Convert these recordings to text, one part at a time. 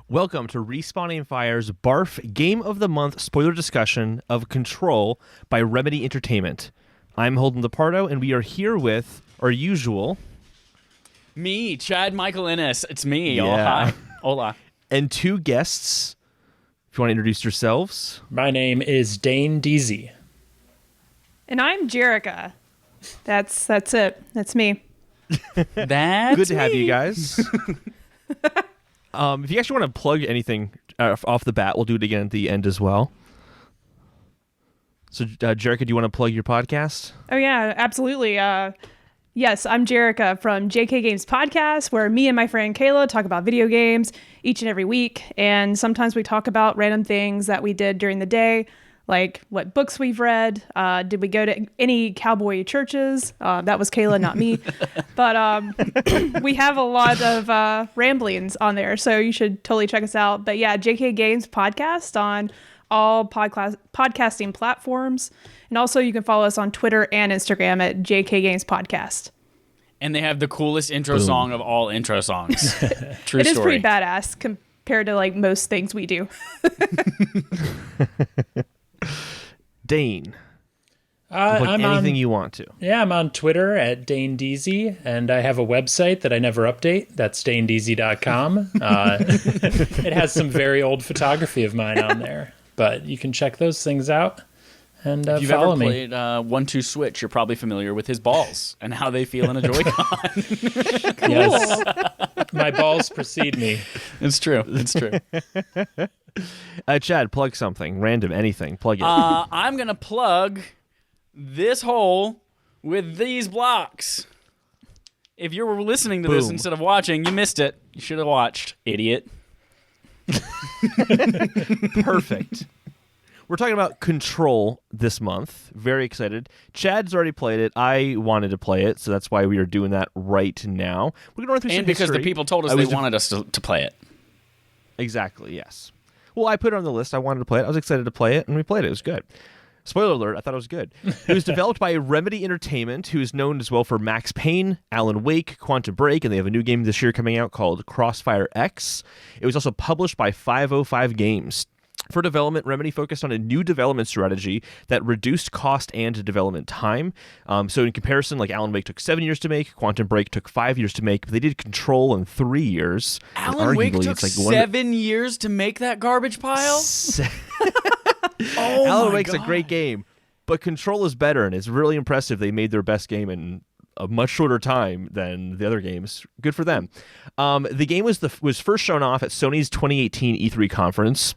Welcome to Respawning Fire's BARF Game of the Month spoiler discussion of Control by Remedy Entertainment. I'm Holden Lepardo, and we are here with our usual... Me, Chad Michael Innes. It's me. Yeah. Oh, hi. Hola. And two guests. If you want to introduce yourselves. My name is Dane Deasy. And I'm Jerica. That's it. That's me. That's good to have you me. guys. If you actually want to plug anything off the bat, we'll do it again at the end as well. So, Jerica, do you want to plug your podcast? Oh, yeah, absolutely. Yes, I'm Jerica from JK Games Podcast, where me and my friend Kayla talk about video games each and every week. And sometimes we talk about random things that we did during the day, like what books we've read. Did we go to any cowboy churches? That was Kayla, not me. But we have a lot of ramblings on there, so you should totally check us out. But yeah, JK Games Podcast on all podcasting platforms. And also you can follow us on Twitter and Instagram at JK Games Podcast. And they have the coolest intro song of all intro songs. True It is story. pretty badass compared to like most things we do. Dane. I'm anything on, you want to. Yeah, I'm on Twitter at Dane Deasy, and I have a website that I never update. That's danedeasy.com. It has some very old photography of mine on there, but you can check those things out and If you've follow ever me. played 1-2 Switch, you're probably familiar with his balls and how they feel in a Joy-Con. Yes, my balls precede me. It's true. It's true. Chad, plug something. Random, anything. Plug it. I'm going to plug this hole with these blocks. If you were listening to this Boom. instead of watching, you missed it. You should have watched, idiot. Perfect. We're talking about Control this month. Very excited. Chad's already played it. I wanted to play it, so that's why we are doing that right now. We're going to run through some And because the history. people told us I they was wanted us to play it. Exactly, yes. Well, I put it on the list. I wanted to play it. I was excited to play it, and we played it. It was good. Spoiler alert, I thought it was good. It was developed by Remedy Entertainment, who is known as well for Max Payne, Alan Wake, Quantum Break, and they have a new game this year coming out called Crossfire X. It was also published by 505 Games. For development, Remedy focused on a new development strategy that reduced cost and development time. So in comparison, like Alan Wake took 7 years to make, Quantum Break took 5 years to make, but they did Control in 3 years. Alan Wake took 7 years to make that garbage pile? Alan Wake's a great game, but Control is better, and it's really impressive. They made their best game in a much shorter time than the other games. Good for them. The game was first shown off at Sony's 2018 E3 conference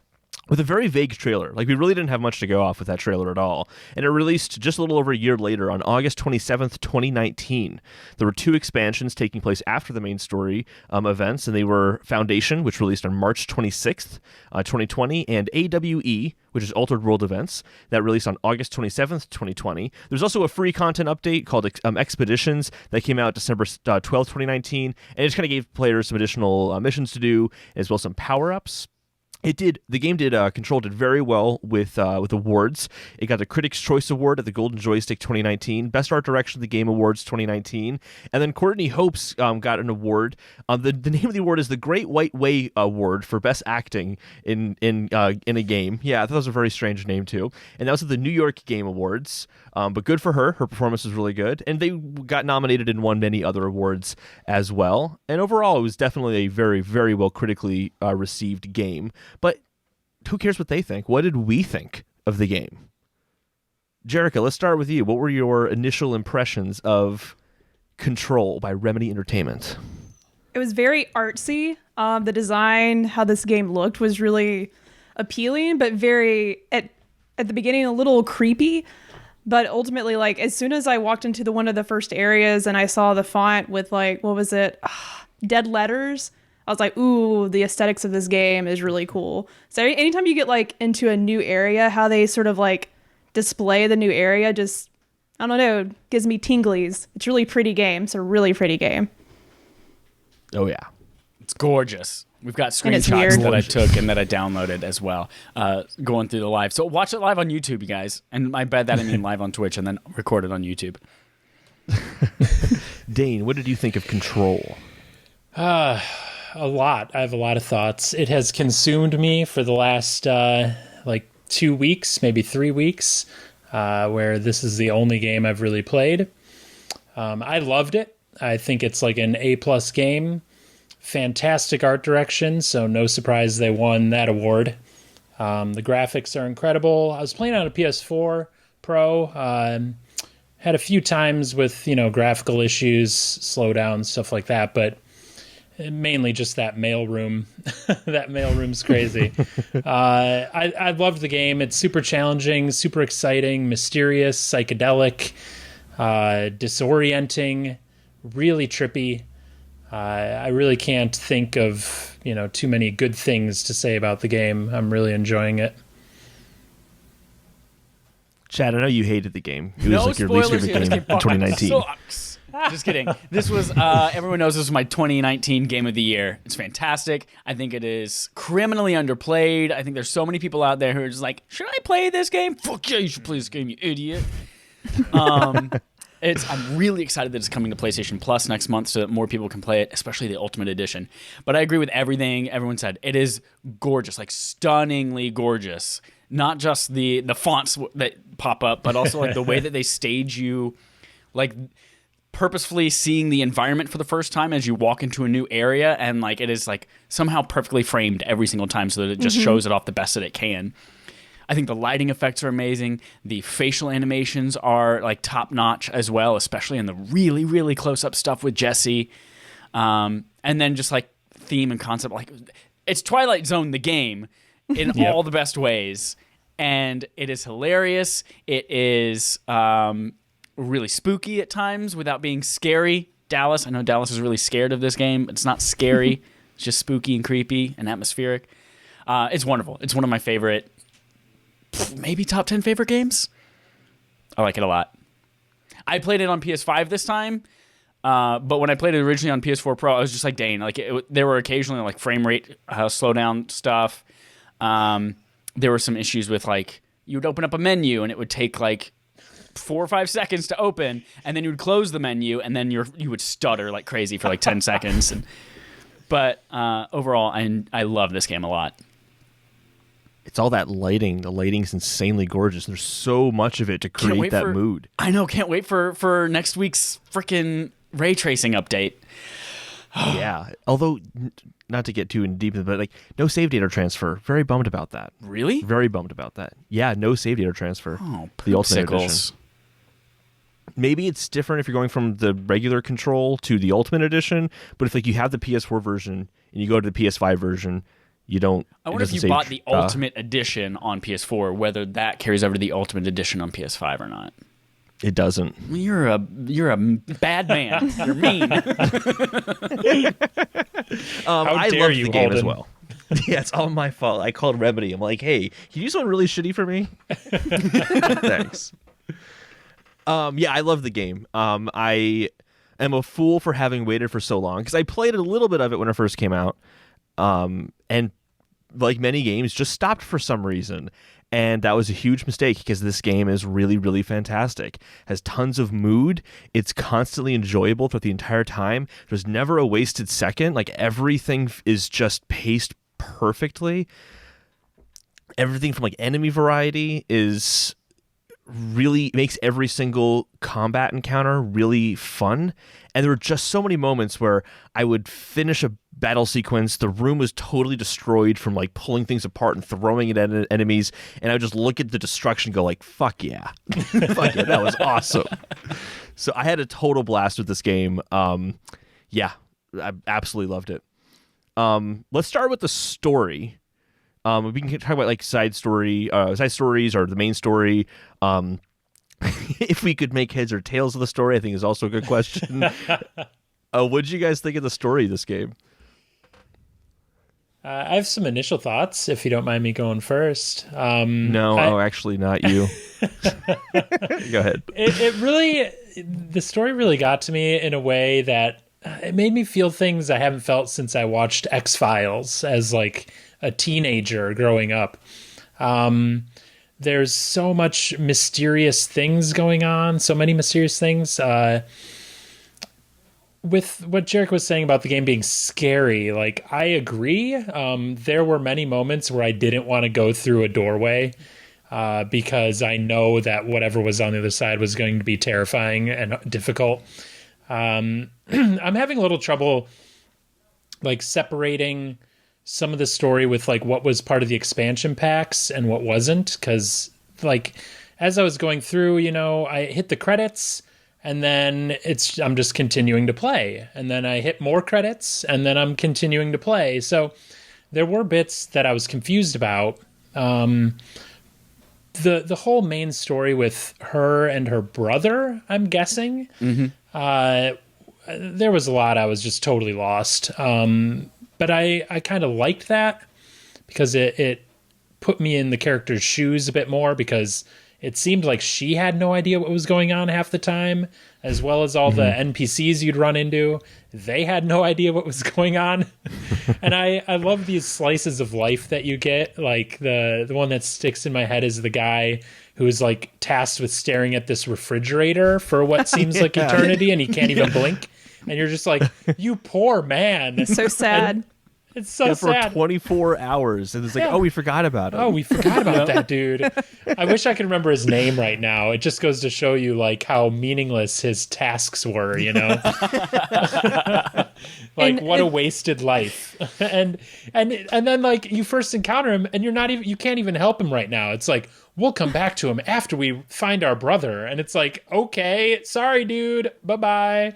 with a very vague trailer. Like, we really didn't have much to go off with that trailer at all. And it released just a little over a year later on August 27th, 2019. There were 2 expansions taking place after the main story events, and they were Foundation, which released on March 26th, 2020, and AWE, which is Altered World Events, that released on August 27th, 2020. There's also a free content update called Expeditions that came out December 12th, 2019, and it just kind of gave players some additional missions to do, as well as some power-ups. Control did very well with awards. It got the Critics' Choice Award at the Golden Joystick 2019, Best Art Direction at the Game Awards 2019, and then Courtney Hopes got an award. The name of the award is the Great White Way Award for Best Acting in a game. Yeah, I thought that was a very strange name too. And that was at the New York Game Awards. But good for her. Her performance was really good, and they got nominated and won many other awards as well. And overall, it was definitely a very, very well critically received game. But who cares what they think? What did we think of the game? Jerica, let's start with you. What were your initial impressions of Control by Remedy Entertainment? It was very artsy. The design, how this game looked was really appealing, but very, at the beginning, a little creepy. But ultimately, like, as soon as I walked into one of the first areas and I saw the font with, like, what was it? Dead letters. I was like, ooh, the aesthetics of this game is really cool. So anytime you get, like, into a new area, how they sort of, like, display the new area just, I don't know, gives me tinglies. It's a really pretty game. It's a really pretty game. Oh, yeah. It's gorgeous. We've got And it's screenshots weird. that I took and that I downloaded as well, going through the live. So watch it live on YouTube, you guys. And by that I mean live on Twitch and then record it on YouTube. Dane, what did you think of Control? A lot. I have a lot of thoughts. It has consumed me for the last 2 weeks, maybe 3 weeks, where this is the only game I've really played. I loved it. I think it's like an A+ game. Fantastic art direction, so no surprise they won that award. The graphics are incredible. I was playing on a PS4 Pro. Had a few times with, graphical issues, slowdowns, stuff like that, but mainly just that mailroom. That mailroom's crazy. I loved the game. It's super challenging, super exciting, mysterious, psychedelic, disorienting, really trippy. I really can't think of, too many good things to say about the game. I'm really enjoying it. Chad, I know you hated the game. It No was like your least spoilers favorite here. game in 2019. Sucks. Just kidding. This was, everyone knows this was my 2019 game of the year. It's fantastic. I think it is criminally underplayed. I think there's so many people out there who are just like, should I play this game? Fuck yeah, you should play this game, you idiot. I'm really excited that it's coming to PlayStation Plus next month so that more people can play it, especially the Ultimate Edition. But I agree with everything everyone said. It is gorgeous, like stunningly gorgeous. Not just the fonts that pop up, but also like the way that they stage you, like purposefully seeing the environment for the first time as you walk into a new area, and like it is like somehow perfectly framed every single time so that it just shows it off the best that it can. I think the lighting effects are amazing. The facial animations are like top notch as well, especially in the really, really close up stuff with Jesse. And then just like theme and concept, like it's Twilight Zone the game in all the best ways. And it is hilarious. It is really spooky at times without being scary. Dallas, I know Dallas is really scared of this game. It's not scary. It's just spooky and creepy and atmospheric. It's wonderful. It's one of my favorite, maybe top 10 favorite games. I like it a lot. I played it on PS5 this time, but when I played it originally on PS4 Pro, I was just like Dane. Like there were occasionally like frame rate slowdown stuff. There were some issues with like you would open up a menu and it would take like 4 or 5 seconds to open, and then you would close the menu and then you would stutter like crazy for like 10 seconds. But overall, I love this game a lot. It's all that lighting. The lighting's insanely gorgeous. There's so much of it to create that mood. I know. Can't wait for next week's freaking ray tracing update. Yeah. Although, not to get too in deep, but like no save data transfer. Very bummed about that. Really? Very bummed about that. Yeah, no save data transfer. Oh, the Ultimate poopsicles. Edition. Maybe it's different if you're going from the regular control to the Ultimate Edition, but if like you have the PS4 version and you go to the PS5 version, you don't. I wonder if you bought the Ultimate Edition on PS4, whether that carries over to the Ultimate Edition on PS5 or not. It doesn't. You're a bad man. You're mean. How dare you, the game as Alden? well. Yeah, it's all my fault. I called Remedy. I'm like, hey, can you do something really shitty for me? Thanks. Yeah, I love the game. I am a fool for having waited for so long because I played a little bit of it when it first came out, and like many games, just stopped for some reason. And that was a huge mistake because this game is really, really fantastic. Has tons of mood. It's constantly enjoyable throughout the entire time. There's never a wasted second. Like everything is just paced perfectly. Everything from like enemy variety is really makes every single combat encounter really fun. And there were just so many moments where I would finish a battle sequence, the room was totally destroyed from like pulling things apart and throwing it at enemies, and I would just look at the destruction and go like, fuck yeah. Fuck yeah, that was awesome. So I had a total blast with this game. Yeah, I absolutely loved it. Let's start with the story. We can talk about like side stories or the main story. If we could make heads or tails of the story, I think is also a good question. What did you guys think of the story of this game? I have some initial thoughts, if you don't mind me going first. No, actually not you. Go ahead. The story really got to me in a way that it made me feel things I haven't felt since I watched X-Files as like a teenager growing up. There's so much mysterious things going on, so many mysterious things. with what Jerica was saying about the game being scary, like, I agree. There were many moments where I didn't want to go through a doorway because I know that whatever was on the other side was going to be terrifying and difficult. I'm having a little trouble, like, separating some of the story with, like, what was part of the expansion packs and what wasn't. Because, like, as I was going through, I hit the credits, and then I'm just continuing to play. And then I hit more credits, and then I'm continuing to play. So there were bits that I was confused about. The whole main story with her and her brother, I'm guessing, there was a lot I was just totally lost. But I kind of liked that because it put me in the character's shoes a bit more, because it seemed like she had no idea what was going on half the time, as well as all the NPCs you'd run into. They had no idea what was going on. And I love these slices of life that you get. Like the one that sticks in my head is the guy who is, like, tasked with staring at this refrigerator for what seems like eternity, and he can't even blink. And you're just like, you poor man. So sad. It's so sad. For 24 hours. And it's like, oh, we forgot about it. Oh, we forgot about that dude. I wish I could remember his name right now. It just goes to show you, like, how meaningless his tasks were, Like, what a wasted life. and then, like, you first encounter him, and you can't even help him right now. It's like, we'll come back to him after we find our brother. And it's like, okay, sorry, dude. Bye-bye.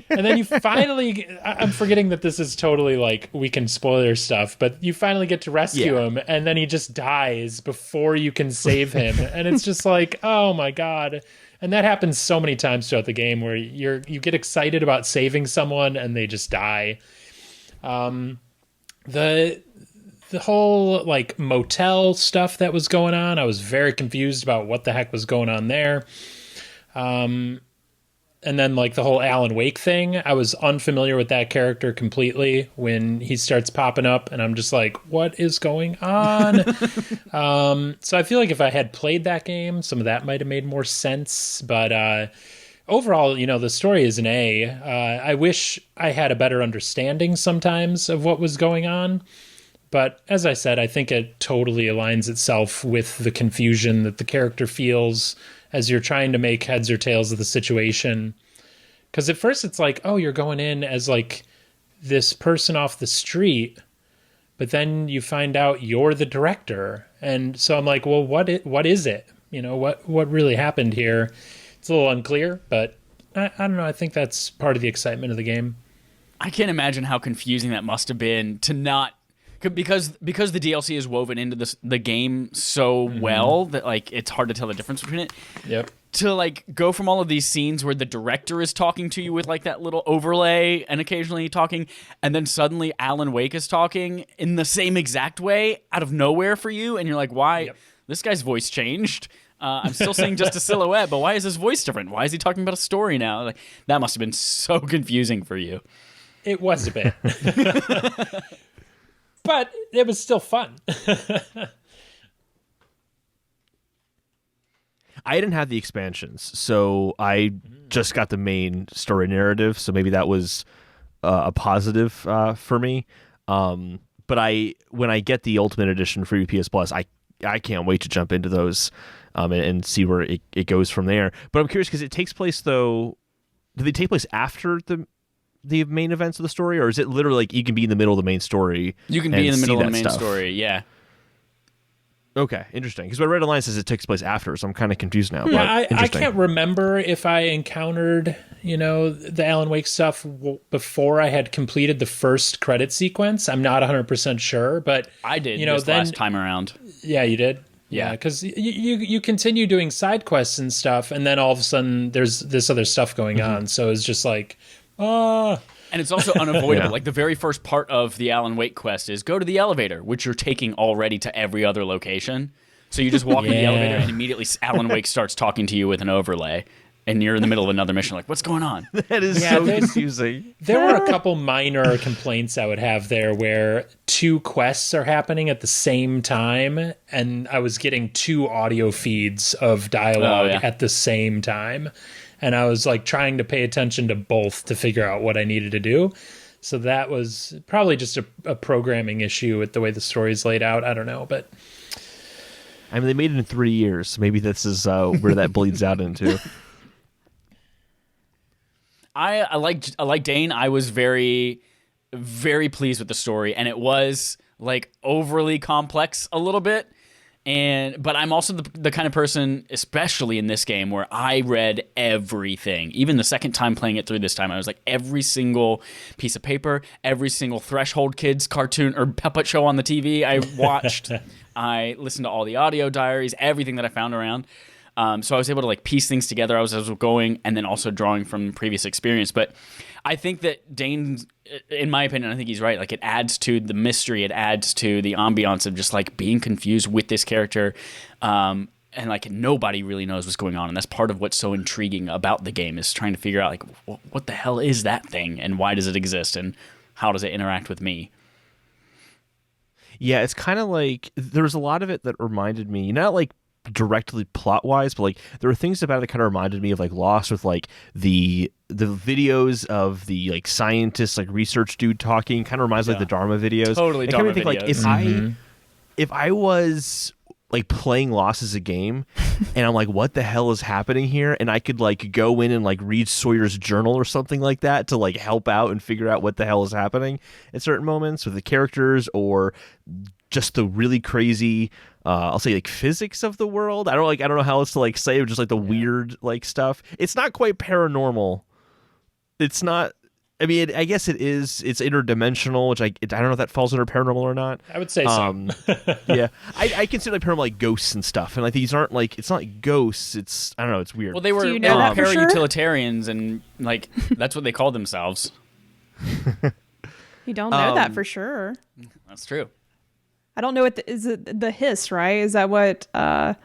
And then you finally, I'm forgetting that this is totally, like, weekend spoiler stuff, but you finally get to rescue him, and then he just dies before you can save him. And it's just like, oh my God. And that happens so many times throughout the game, where you get excited about saving someone and they just die. The whole, like, motel stuff that was going on, I was very confused about what the heck was going on there. And then, like, the whole Alan Wake thing, I was unfamiliar with that character completely when he starts popping up, and I'm just like, what is going on? So I feel like if I had played that game, some of that might have made more sense. But overall, the story is an A. I wish I had a better understanding sometimes of what was going on. But as I said, I think it totally aligns itself with the confusion that the character feels as you're trying to make heads or tails of the situation. Because at first it's like, oh, you're going in as, like, this person off the street, but then you find out you're the director. And so I'm like, well, what is it? What really happened here? It's a little unclear, but I don't know. I think that's part of the excitement of the game. I can't imagine how confusing that must have been to not... Because the DLC is woven into the game so well that, like, it's hard to tell the difference between it. Yep. To, like, go from all of these scenes where the director is talking to you with, like, that little overlay and occasionally talking, and then suddenly Alan Wake is talking in the same exact way out of nowhere for you, and you're like, why? Yep. This guy's voice changed. I'm still seeing just a silhouette, but why is his voice different? Why is he talking about a story now? Like, that must have been so confusing for you. It was a bit. But it was still fun. I didn't have the expansions, so I just got the main story narrative, so maybe that was a positive for me. But when I get the Ultimate Edition for PS Plus, I can't wait to jump into those and see where it goes from there. But I'm curious, because it takes place, though... Do they take place after the main events of the story, or is it literally like you can be in the middle of the main story? You can be in the middle of the main story, yeah. Okay, interesting. Because what I read online says it takes place after, so I'm kind of confused now. Yeah, but I can't remember if I encountered, the Alan Wake stuff before I had completed the first credit sequence. I'm not 100% sure, but I did this last time around. Yeah, you did? Yeah, because you continue doing side quests and stuff, and then all of a sudden there's this other stuff going on. So it's just like... And it's also unavoidable. Like, the very first part of the Alan Wake quest is go to the elevator, which you're taking already to every other location. So you just walk in the elevator, and immediately Alan Wake starts talking to you with an overlay, and you're in the middle of another mission. Like, what's going on? That is so confusing. There were a couple minor complaints I would have there, where two quests are happening at the same time, and I was getting two audio feeds of dialogue at the same time. and I was like trying to pay attention to both to figure out what I needed to do. So that was probably just a programming issue with the way the story's laid out. I don't know, but I mean, they made it in 3 years. So maybe this is where that bleeds out into. I like Dane. I was very, very pleased with the story, and it was like overly complex a little bit. But I'm also the kind of person, especially in this game, where I read everything. Even the second time playing it through this time, I was like, every single piece of paper, every single Threshold Kids cartoon or puppet show on the TV I watched. I listened to all the audio diaries, everything that I found around. So I was able to like piece things together as I was going, and then also drawing from previous experience. But I think that Dane, in my opinion, I think he's right. Like, it adds to the mystery, it adds to the ambiance of just like being confused with this character, and like nobody really knows what's going on. And that's part of what's so intriguing about the game, is trying to figure out like what the hell is that thing, and why does it exist, and how does it interact with me. Yeah, it's kind of like there was a lot of it that reminded me, not like directly plot wise, but like there were things about it that kind of reminded me of like Lost, with like the videos of the like scientist, like research dude talking. Kind of reminds me like the Dharma videos. Totally, I kind Dharma of think videos. like if I was like playing Lost as a game and I'm like, what the hell is happening here, and I could like go in and like read Sawyer's journal or something like that to like help out and figure out what the hell is happening at certain moments with the characters, or just the really crazy I'll say like physics of the world. I don't know how else to like say it, just like the weird like stuff. It's not quite paranormal. It's not. I mean, I guess it is. It's interdimensional, which I don't know if that falls under paranormal or not. I would say so. Yeah, I consider like paranormal like ghosts and stuff, and like these aren't like, it's not like ghosts. It's, I don't know. It's weird. Well, they were Do you know that for sure? para-utilitarians, and like that's what they called themselves. You don't know that for sure. That's true. I don't know what is it the hiss, right? Is that what the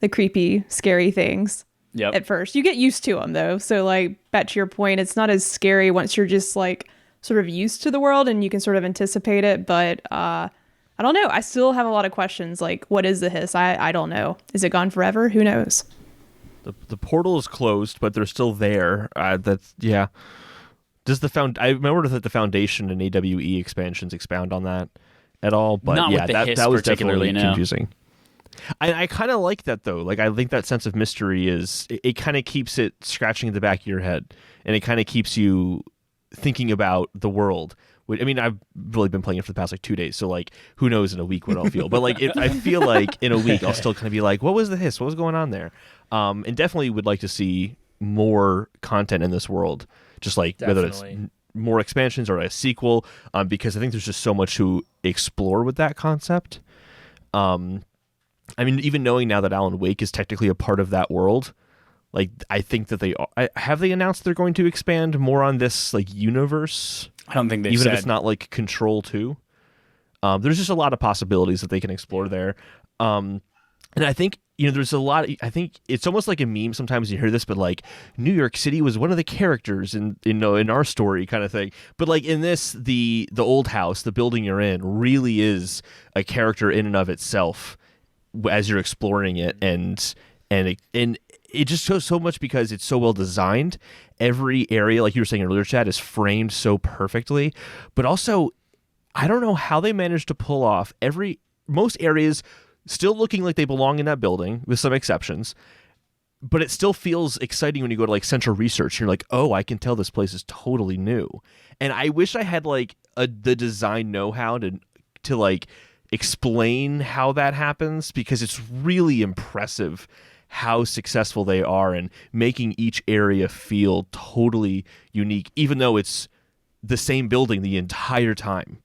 creepy, scary things? Yep. At first, you get used to them though. So like, back to your point, it's not as scary once you're just like sort of used to the world and you can sort of anticipate it. But I don't know. I still have a lot of questions. Like, what is the hiss? I don't know. Is it gone forever? Who knows? The portal is closed, but they're still there. That's yeah. Does I remember that the Foundation and AWE expansions expound on that at all, but Not yeah, with the hiss that was particularly, definitely no. confusing. I kind of like that though. Like, I think that sense of mystery is it kind of keeps it scratching at the back of your head, and it kind of keeps you thinking about the world. I mean, I've really been playing it for the past like 2 days, so like who knows in a week what I'll feel. But like, I feel like in a week I'll still kind of be like, what was the hiss? What was going on there? And definitely would like to see more content in this world, just like whether it's more expansions or a sequel, because I think there's just so much to explore with that concept. I mean, even knowing now that Alan Wake is technically a part of that world, like I think that they announced they're going to expand more on this like universe. I don't think they've even said. if it's not like Control 2. There's just a lot of possibilities that they can explore there. And I think, there's a lot. I think it's almost like a meme sometimes you hear this, but like New York City was one of the characters in our story kind of thing. But like in this, the old house, the building you're in, really is a character in and of itself as you're exploring it, and it just shows so much because it's so well designed. Every area, like you were saying earlier, Chad, is framed so perfectly. But also, I don't know how they managed to pull off most areas still looking like they belong in that building, with some exceptions. But it still feels exciting when you go to like Central Research. And you're like, oh, I can tell this place is totally new. And I wish I had like the design know-how to like explain how that happens, because it's really impressive how successful they are in making each area feel totally unique, even though it's the same building the entire time.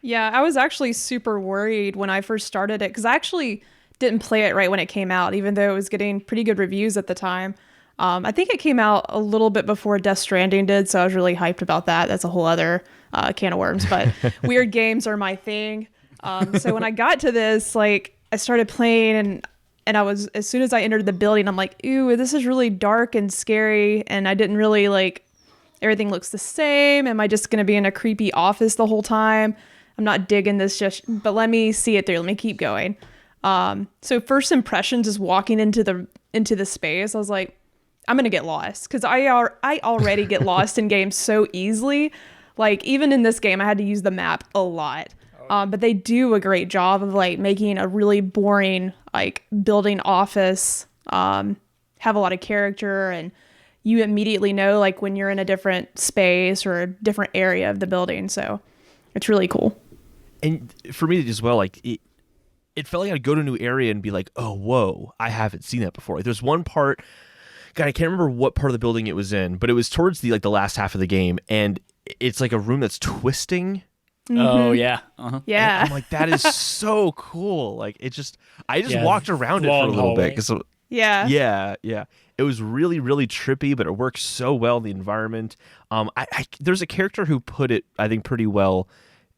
Yeah, I was actually super worried when I first started it, because I actually didn't play it right when it came out, even though it was getting pretty good reviews at the time. I think it came out a little bit before Death Stranding did, so I was really hyped about that. That's a whole other can of worms, but weird games are my thing. So when I got to this, like, I started playing, and I was, as soon as I entered the building, I'm like, ooh, this is really dark and scary, and I didn't really like, everything looks the same. Am I just going to be in a creepy office the whole time? I'm not digging this but let me see it through. Let me keep going. So first impressions is walking into the space. I was like, I'm gonna get lost because I already get lost in games so easily. Like even in this game, I had to use the map a lot. But they do a great job of like making a really boring like building office have a lot of character, and you immediately know like when you're in a different space or a different area of the building. So it's really cool. And for me as well, like it felt like I'd go to a new area and be like, oh, whoa, I haven't seen that before. Like, there's one part, God, I can't remember what part of the building it was in, but it was towards the last half of the game, and it's like a room that's twisting. Oh yeah, Yeah. And I'm like, that is so cool. Like I just Yeah, walked around it for a long little hallway. bit because Yeah. yeah. It was really, really trippy, but it works so well in the environment. There's a character who put it, I think, pretty well.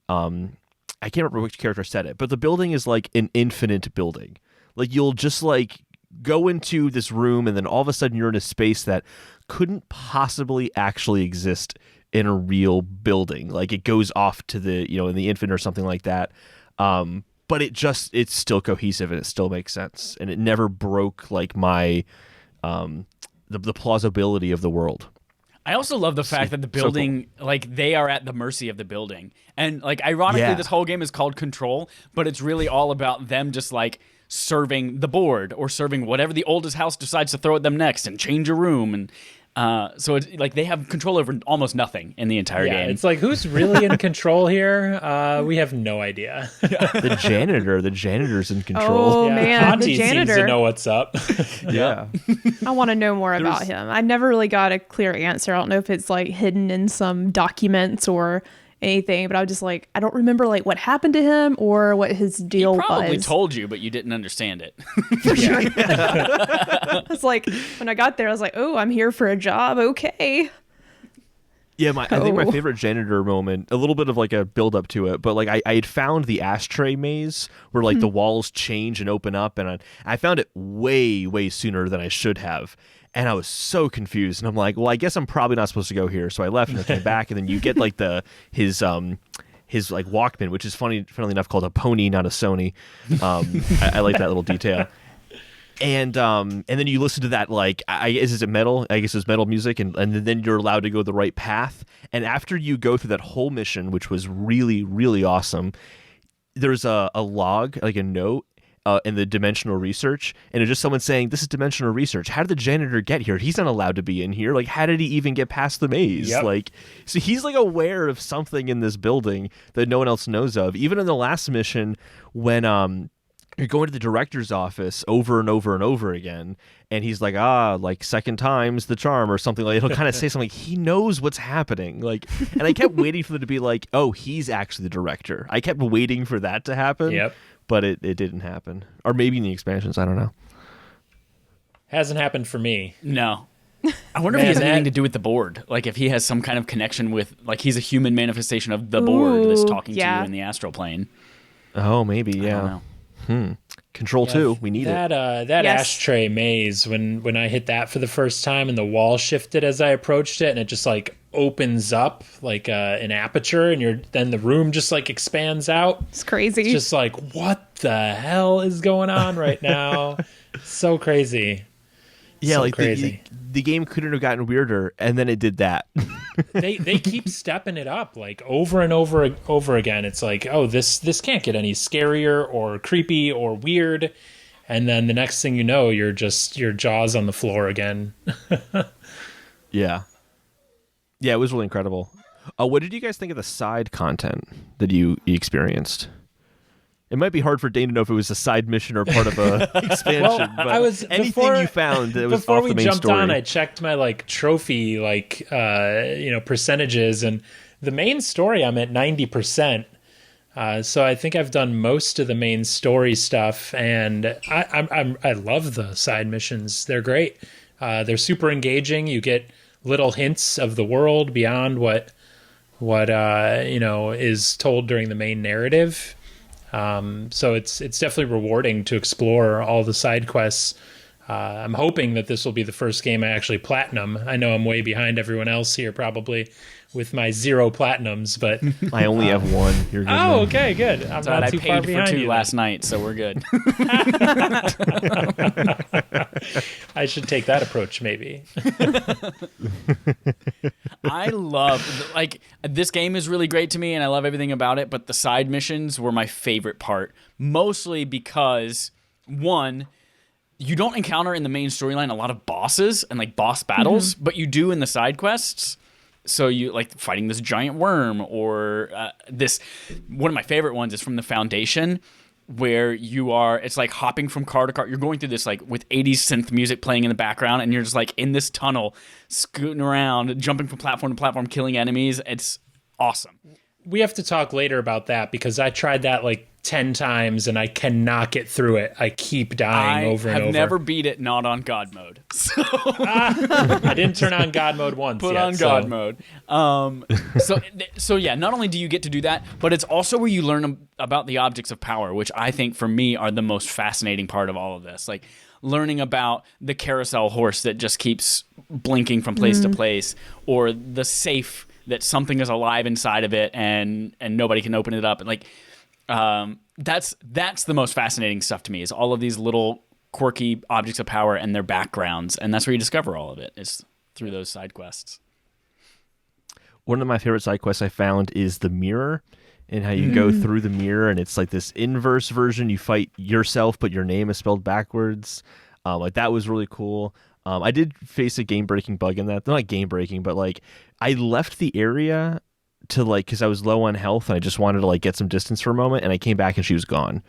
I can't remember which character said it, but the building is like an infinite building. Like you'll just like go into this room, and then all of a sudden you're in a space that couldn't possibly actually exist in a real building. Like it goes off to the, in the infinite or something like that. But it's still cohesive and it still makes sense. And it never broke like my, the plausibility of the world. I also love the fact that the building, like, they are at the mercy of the building. And, like, ironically, this whole game is called Control, but it's really all about them just, like, serving the board or serving whatever the oldest house decides to throw at them next and change a room. And so, it's like, they have control over almost nothing in the entire game. It's like, who's really in control here? We have no idea. The janitor's in control. Oh, man, Auntie the janitor. seems to know what's up. Yeah. I want to know more about him. I never really got a clear answer. I don't know if it's like hidden in some documents or anything, but I was just like, I don't remember like what happened to him or what his deal He probably was. told you, but you didn't understand it. For sure. It's like when I got there, I was like, oh, I'm here for a job. Okay. Yeah, I think my favorite janitor moment, a little bit of like a build up to it, but like I had found the ashtray maze where like the walls change and open up, and I found it way, way sooner than I should have. And I was so confused, and I'm like, well, I guess I'm probably not supposed to go here. So I left and I came back, and then you get like his like Walkman, which is funnily enough called a Pony, not a Sony. I like that little detail. And then you listen to that, like, is it metal? I guess it's metal music, and then you're allowed to go the right path. And after you go through that whole mission, which was really, really awesome, there's a log, like a note, in the dimensional research, and it's just someone saying, this is dimensional research. How did the janitor get here? He's not allowed to be in here. Like, how did he even get past the maze? Yep. Like, so he's like aware of something in this building that no one else knows of. Even in the last mission, when you're going to the director's office over and over and over again, and he's like, like second time's the charm or something. Like, he'll kind of say something like, he knows what's happening. Like, and I kept waiting for them to be like, oh, he's actually the director. I kept waiting for that to happen. Yep. But it didn't happen. Or maybe in the expansions, I don't know. Hasn't happened for me. No. I wonder if he has anything to do with the board. Like if he has some kind of connection with, like he's a human manifestation of the board that's talking to you in the astral plane. Oh, maybe, yeah. I don't know. Control 2, we need that, it. That Yes. ashtray maze, when I hit that for the first time and the wall shifted as I approached it, and it just like opens up like an aperture, and then the room just like expands out. It's crazy. It's just like, what the hell is going on right now? So crazy. Yeah, so like crazy. The game couldn't have gotten weirder, and then it did that. They keep stepping it up like over and over again. It's like, oh, this can't get any scarier or creepy or weird. And then the next thing you know, you're just your jaw's on the floor again. Yeah, it was really incredible. What did you guys think of the side content that you experienced? It might be hard for Dane to know if it was a side mission or part of a expansion. Well, but I was anything you found that was before off we the main jumped story. on, I checked my like trophy percentages, and the main story I'm at 90%. So I think I've done most of the main story stuff, and I love the side missions. They're great. They're super engaging. You get little hints of the world beyond what is told during the main narrative. So it's definitely rewarding to explore all the side quests. I'm hoping that this will be the first game I actually platinum. I know I'm way behind everyone else here probably with my 0 platinums, but I only have one. You're good. oh, okay, good. I'm So not I too far paid for behind 2 you. last night, so we're good. I should take that approach maybe. I love this game is really great to me, and I love everything about it. But the side missions were my favorite part, mostly because one, you don't encounter in the main storyline a lot of bosses and like boss battles, but you do in the side quests. So you like fighting this giant worm or this. One of my favorite ones is from the Foundation, where it's like hopping from car to car. You're going through this like with 80s synth music playing in the background, and you're just like in this tunnel, scooting around, jumping from platform to platform, killing enemies. It's awesome. We have to talk later about that because I tried that like 10 times and I cannot get through it. I keep dying over and over. I have never beat it not on God mode. So I didn't turn on God mode once put yet. on God mode. So yeah, not only do you get to do that, but it's also where you learn about the objects of power, which I think for me are the most fascinating part of all of this. Like learning about the carousel horse that just keeps blinking from place to place, or the safe that something is alive inside of it and nobody can open it up. And like that's the most fascinating stuff to me, is all of these little quirky objects of power and their backgrounds, and that's where you discover all of it, is through those side quests. One of my favorite side quests I found is the mirror, and how you go through the mirror, and it's like this inverse version. You fight yourself, but your name is spelled backwards. Like that was really cool. I did face a game-breaking bug in that. Not game-breaking, but like I left the area to like, because I was low on health and I just wanted to like get some distance for a moment, and I came back and she was gone.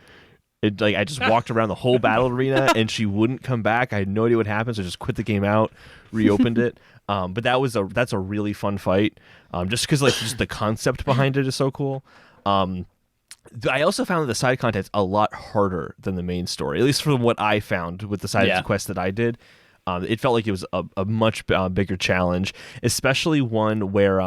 I just walked around the whole battle arena and she wouldn't come back. I had no idea what happened, so I just quit the game out, reopened it. But that's a really fun fight. Just because like just the concept behind it is so cool. I also found that the side content's a lot harder than the main story, at least from what I found with the side quests that I did. It felt like it was a much bigger challenge, especially one where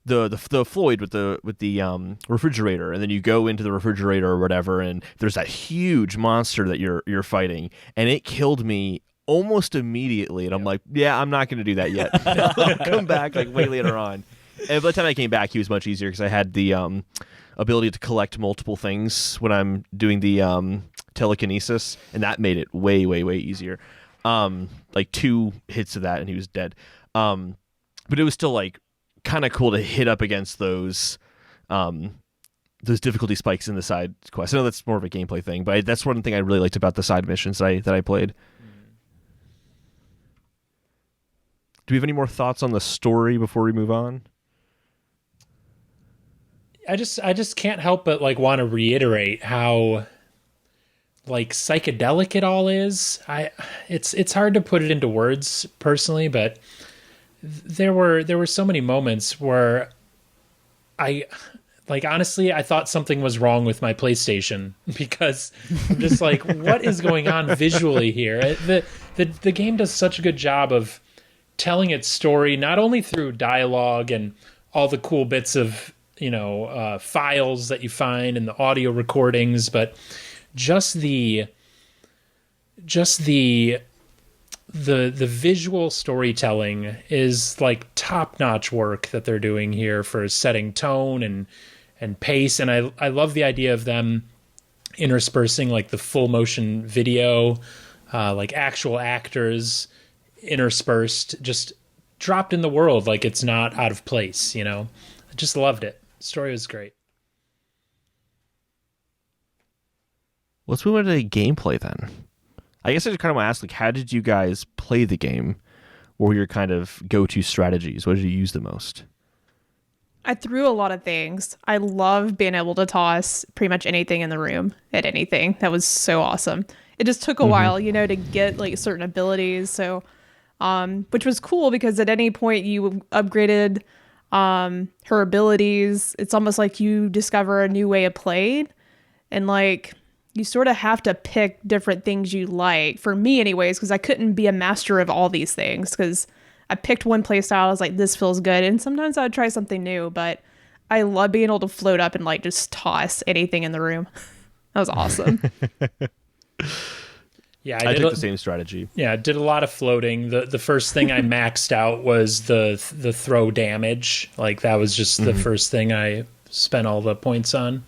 the Floyd with the refrigerator, and then you go into the refrigerator or whatever, and there's that huge monster that you're fighting, and it killed me almost immediately, and I'm like, yeah, I'm not going to do that yet. I'll come back like way later on. And by the time I came back, he was much easier because I had the ability to collect multiple things when I'm doing the telekinesis, and that made it way, way, way easier. Like 2 hits of that, and he was dead. But it was still like kind of cool to hit up against those difficulty spikes in the side quests. I know that's more of a gameplay thing, but that's one thing I really liked about the side missions that I played. Do we have any more thoughts on the story before we move on? I just can't help but like want to reiterate how like psychedelic it all is. It's hard to put it into words personally, but there were so many moments where honestly I thought something was wrong with my PlayStation, because I'm just like, what is going on visually here? The game does such a good job of telling its story, not only through dialogue and all the cool bits of files that you find in the audio recordings, but just the visual storytelling is like top-notch work that they're doing here for setting tone and pace. And I love the idea of them interspersing like the full motion video, like actual actors interspersed, just dropped in the world like it's not out of place. I just loved it. The story was great. Let's move on to the gameplay then. I guess I just kind of want to ask, like, how did you guys play the game? What were your kind of go-to strategies? What did you use the most? I threw a lot of things. I love being able to toss pretty much anything in the room at anything. That was so awesome. It just took a while, to get like certain abilities. So, which was cool because at any point you upgraded her abilities. It's almost like you discover a new way of playing, and like you sort of have to pick different things you like. For me anyways, because I couldn't be a master of all these things, because I picked one play style. I was like, this feels good. And sometimes I would try something new, but I love being able to float up and like just toss anything in the room. That was awesome. Yeah, I took the same strategy. Yeah, did a lot of floating. The first thing I maxed out was the throw damage. Like that was just the first thing I spent all the points on.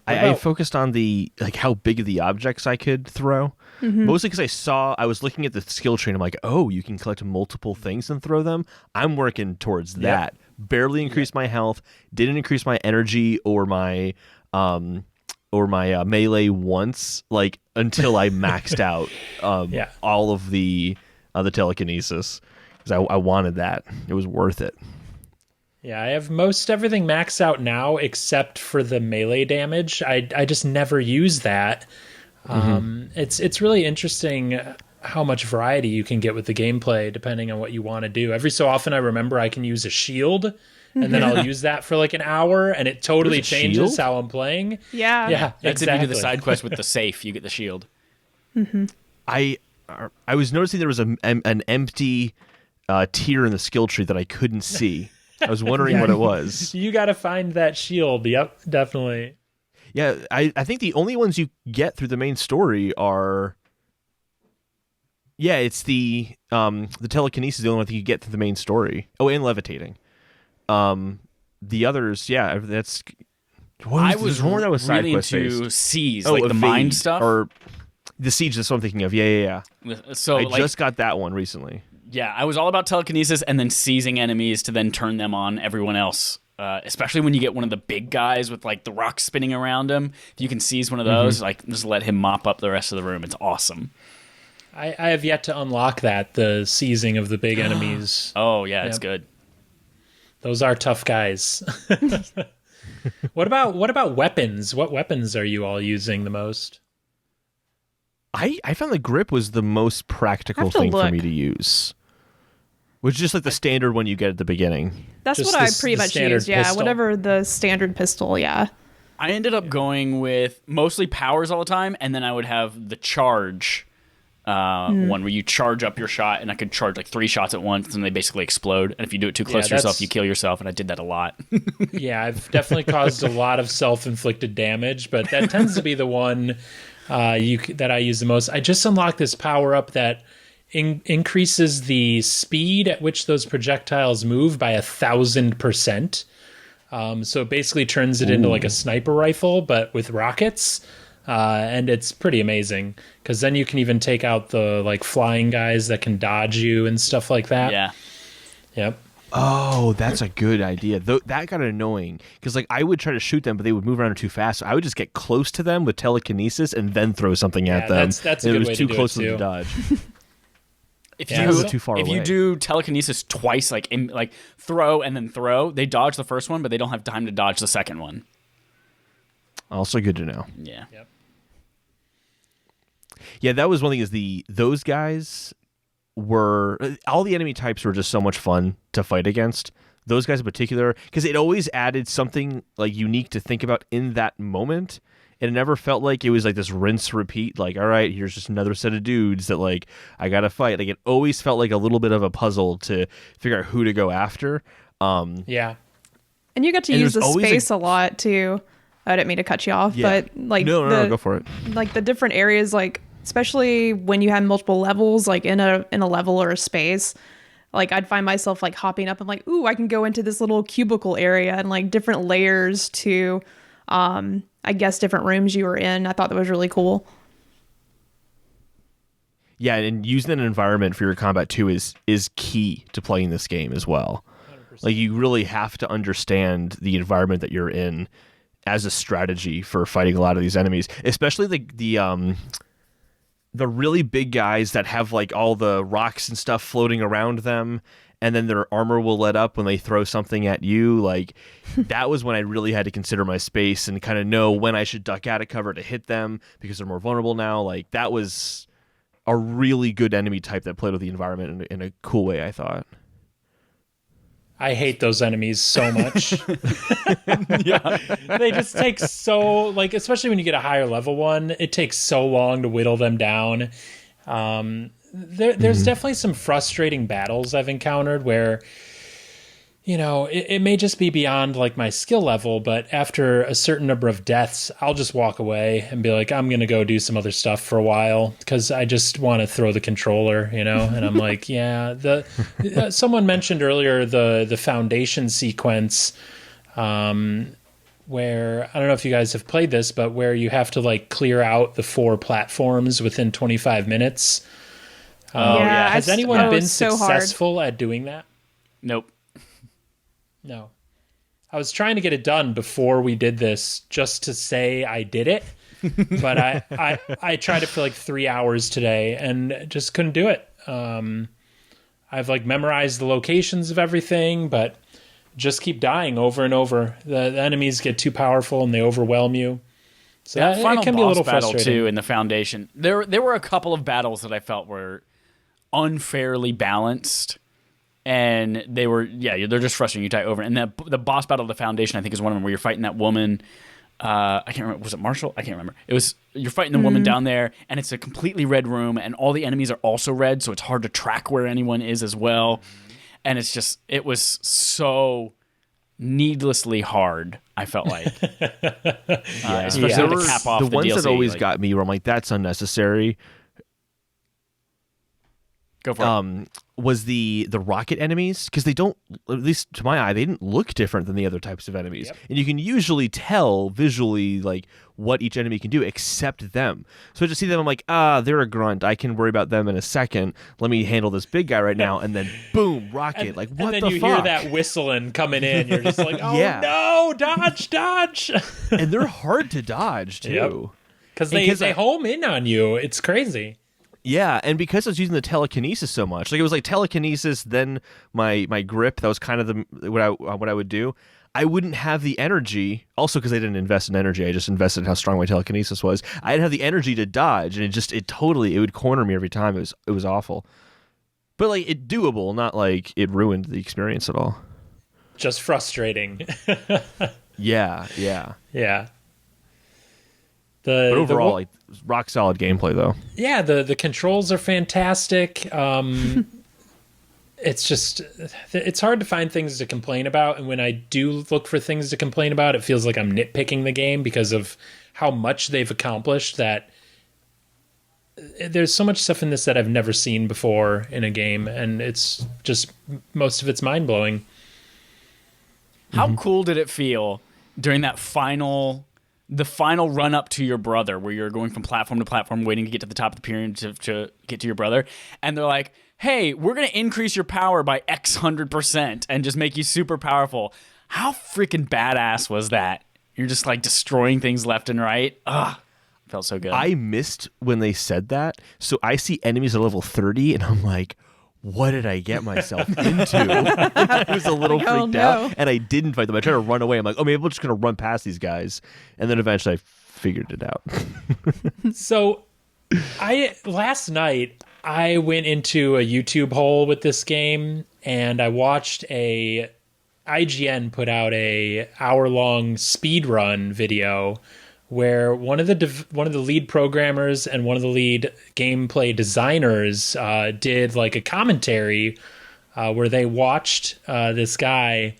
I focused on the how big the objects I could throw. Mostly because I was looking at the skill tree and I'm like, oh, you can collect multiple things and throw them. I'm working towards that. Barely increased my health, didn't increase my energy or my melee once, until I maxed out all of the telekinesis, because I wanted that. It was worth it. Yeah, I have most everything maxed out now except for the melee damage. I just never use that. It's really interesting how much variety you can get with the gameplay depending on what you want to do. Every so often I remember I can use a shield, and then I'll use that for like an hour, and it totally changes how I'm playing. Yeah. That's exactly. If you do the side quest with the safe, you get the shield. I was noticing there was an empty tier in the skill tree that I couldn't see. I was wondering what it was. You got to find that shield. Yep, definitely. Yeah, I think the only ones you get through the main story are... Yeah, it's the telekinesis is the only one that you get through the main story. Oh, and levitating. The others, that's... I was more that was side really quest into based. Siege, like the mind stuff. Or the Siege, that's what I'm thinking of. Yeah. So I just got that one recently. Yeah, I was all about telekinesis and then seizing enemies to then turn them on everyone else. Especially when you get one of the big guys with the rocks spinning around him. If you can seize one of those, just let him mop up the rest of the room. It's awesome. I have yet to unlock the seizing of the big enemies. Oh, yeah, it's good. Those are tough guys. What about weapons? What weapons are you all using the most? I found the grip was the most practical thing for me to use. Which is just the standard one you get at the beginning. That's just what I pretty much use, pistol. whatever the standard pistol, I ended up going with mostly powers all the time, and then I would have the charge one where you charge up your shot, and I could charge 3 shots at once, and they basically explode. And if you do it too close to yourself, you kill yourself, and I did that a lot. Yeah, I've definitely caused a lot of self-inflicted damage, but that tends to be the one that I use the most. I just unlocked this power-up that increases the speed at which those projectiles move by 1,000%. So it basically turns it into a sniper rifle, but with rockets. And it's pretty amazing because then you can even take out the flying guys that can dodge you and stuff like that. Yeah. Yep. Oh, that's a good idea. That got annoying because I would try to shoot them, but they would move around too fast. So I would just get close to them with telekinesis and then throw something at them. That's a good way to do it, too. It was too close to dodge. If you do telekinesis twice, throw and then throw, they dodge the first one, but they don't have time to dodge the second one. Also good to know. Yeah. Yep. Yeah, that was one thing is those guys were... All the enemy types were just so much fun to fight against. Those guys in particular, because it always added something unique to think about in that moment. And it never felt like it was this rinse repeat, all right, here's just another set of dudes that I gotta fight. It always felt like a little bit of a puzzle to figure out who to go after. Yeah. And you got to use the space a lot too. I didn't mean to cut you off, but no, go for it. The different areas, especially when you have multiple levels, in a level or a space, I'd find myself hopping up and ooh, I can go into this little cubicle area and different layers to I guess different rooms you were in. I thought that was really cool. Yeah, and using an environment for your combat too is key to playing this game as well. 100%. You really have to understand the environment that you're in as a strategy for fighting a lot of these enemies, especially the really big guys that have all the rocks and stuff floating around them, and then their armor will let up when they throw something at you. That was when I really had to consider my space and kind of know when I should duck out of cover to hit them because they're more vulnerable now. That was a really good enemy type that played with the environment in a cool way, I thought. I hate those enemies so much. Yeah. They just take so, especially when you get a higher level one, it takes so long to whittle them down. There's definitely some frustrating battles I've encountered where it may just be beyond like my skill level, but after a certain number of deaths, I'll just walk away and be like, I'm going to go do some other stuff for a while because I just want to throw the controller, And I'm like, yeah, someone mentioned earlier the foundation sequence, where, I don't know if you guys have played this, but where you have to like clear out the 4 platforms within 25 minutes. Has anyone been successful at doing that? Nope. No. I was trying to get it done before we did this just to say I did it. But I tried it for like 3 hours today and just couldn't do it. I've like memorized the locations of everything, but just keep dying over and over. The enemies get too powerful and they overwhelm you. So that final it can be a little battle frustrating. too in the Foundation. There were a couple of battles that I felt were unfairly balanced. And they're just frustrating. You die over. And the boss battle of the Foundation, I think, is one of them where you're fighting that woman. I can't remember. Was it Marshall? I can't remember. You're fighting the woman down there, and it's a completely red room, and all the enemies are also red, so it's hard to track where anyone is as well. And it was so needlessly hard, I felt like. Especially to cap off the ones DLC, that always got me where I'm like, that's unnecessary. Go for it. Was the rocket enemies, because they don't, at least to my eye, they didn't look different than the other types of enemies. Yep. And you can usually tell visually like what each enemy can do except them. So to see them, I'm like, they're a grunt. I can worry about them in a second. Let me handle this big guy right now. And then boom, rocket. And, like, what the fuck? And then you hear that whistling coming in. You're just like, oh no, dodge. And they're hard to dodge too. Because they home in on you. It's crazy. Yeah, and because I was using the telekinesis so much, like it was like telekinesis, then my grip. That was kind of what I would do. I wouldn't have the energy. Also, because I didn't invest in energy, I just invested in how strong my telekinesis was. I didn't have the energy to dodge, and it would corner me every time. It was awful, but like it doable, not like it ruined the experience at all. Just frustrating. Yeah. But overall, like, rock solid gameplay though. Yeah, the controls are fantastic. It's hard to find things to complain about, and when I do look for things to complain about, it feels like I'm nitpicking the game because of how much they've accomplished. That there's so much stuff in this that I've never seen before in a game, and it's just most of it's mind blowing. How cool did it feel during that the final run up to your brother, where you're going from platform to platform, waiting to get to the top of the pyramid to get to your brother, and they're like, "Hey, we're gonna increase your power by X 100% and just make you super powerful." How freaking badass was that? You're just like destroying things left and right. Felt so good. I missed when they said that, so I see enemies at level 30, and I'm like, what did I get myself into? I was a little freaked out, and I didn't fight them. I tried to run away. I'm like, maybe I'm just going to run past these guys. And then eventually I figured it out. So last night, I went into a YouTube hole with this game, and I watched IGN put out a hour-long speed run video where one of the lead programmers and one of the lead gameplay designers did like a commentary where they watched this guy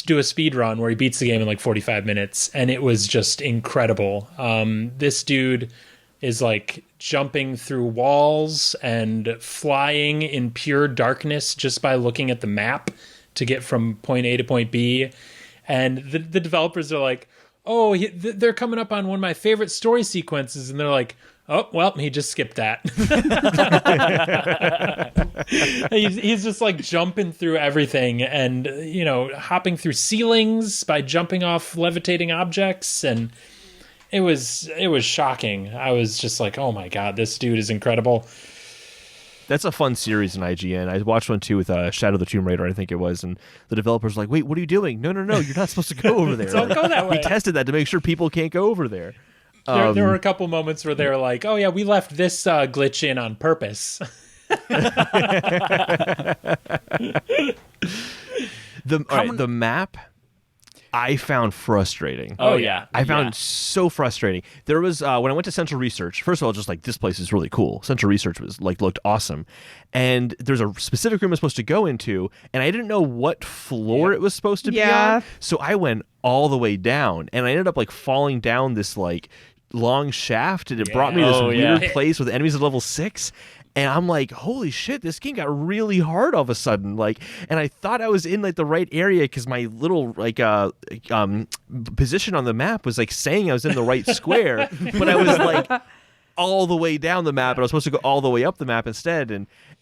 do a speed run where he beats the game in like 45 minutes, and it was just incredible. This dude is like jumping through walls and flying in pure darkness just by looking at the map to get from point A to point B. And the developers are like, they're coming up on one of my favorite story sequences, and they're like, oh, well, he just skipped that. he's just like jumping through everything and, hopping through ceilings by jumping off levitating objects. And it was shocking. I was just like, oh my God, this dude is incredible. That's a fun series in IGN. I watched one too with Shadow of the Tomb Raider, I think it was, and the developers were like, wait, what are you doing? No, you're not supposed to go over there. Don't go that way. We tested that to make sure people can't go over there. There were a couple moments where they were like, oh yeah, we left this glitch in on purpose. The map, I found frustrating. Oh yeah. I found so frustrating. There was when I went to Central Research. First of all, just like this place is really cool. Central Research was like looked awesome, and there's a specific room I was supposed to go into, and I didn't know what floor it was supposed to be on. So I went all the way down, and I ended up like falling down this like long shaft, and it brought me to this weird place with enemies at level 6. And I'm like, holy shit, this game got really hard all of a sudden. Like, and I thought I was in like the right area because my little like position on the map was like saying I was in the right square, but I was like all the way down the map, and I was supposed to go all the way up the map instead.